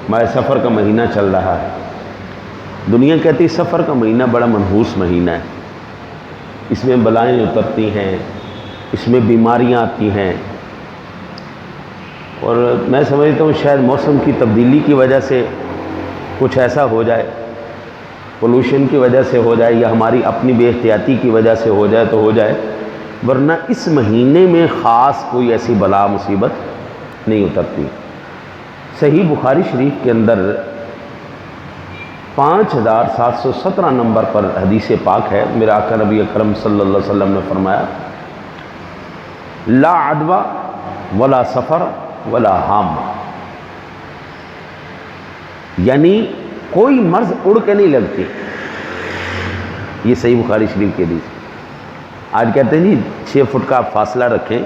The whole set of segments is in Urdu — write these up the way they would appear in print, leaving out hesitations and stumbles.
ماہ سفر کا مہینہ چل رہا ہے. دنیا کہتی سفر کا مہینہ بڑا منحوس مہینہ ہے، اس میں بلائیں اترتی ہیں، اس میں بیماریاں آتی ہیں، اور میں سمجھتا ہوں شاید موسم کی تبدیلی کی وجہ سے کچھ ایسا ہو جائے، پولوشن کی وجہ سے ہو جائے یا ہماری اپنی بے احتیاطی کی وجہ سے ہو جائے تو ہو جائے، ورنہ اس مہینے میں خاص کوئی ایسی بلا مصیبت نہیں اترتی. صحیح بخاری شریف کے اندر 5717 نمبر پر حدیث پاک ہے. میرے آقا نبی اکرم صلی اللہ علیہ وسلم نے فرمایا لا عدوى ولا سفر ولا حام، یعنی کوئی مرض اڑ کے نہیں لگتی. یہ صحیح بخاری شریف کے حدیث. آج کہتے ہیں جی 6 فٹ کا آپ فاصلہ رکھیں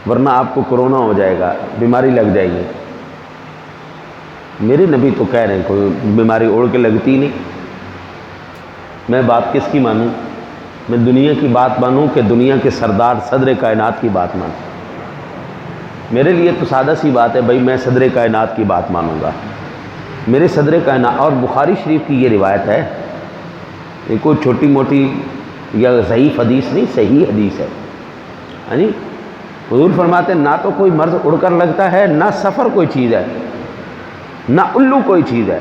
ورنہ آپ کو کرونا ہو جائے گا، بیماری لگ جائے گی. میرے نبی تو کہہ رہے ہیں کوئی بیماری اڑ کے لگتی نہیں. میں بات کس کی مانوں؟ میں دنیا کی بات مانوں کہ دنیا کے سردار صدر کائنات کی بات مانوں؟ میرے لیے تو سادہ سی بات ہے بھائی، میں صدر کائنات کی بات مانوں گا. میرے صدر کائنات، اور بخاری شریف کی یہ روایت ہے، یہ کوئی چھوٹی موٹی یا ضعیف حدیث نہیں، صحیح حدیث ہے. ہاں جی، حضور فرماتے ہیں نہ تو کوئی مرض اڑ کر لگتا ہے، نہ سفر کوئی چیز ہے، نہ الو کوئی چیز ہے.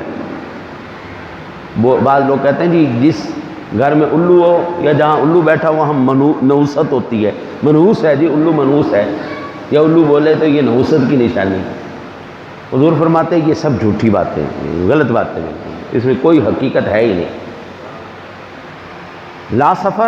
وہ بعض لوگ کہتے ہیں جی جس گھر میں الو ہو یا جہاں الو بیٹھا ہو وہاں نحوست ہوتی ہے. منحوس ہے جی، الو منحوس ہے، یا الو بولے تو یہ نحوست کی نشانی. حضور فرماتے ہیں یہ سب جھوٹی باتیں، غلط باتیں، اس میں کوئی حقیقت ہے ہی نہیں. لا سفر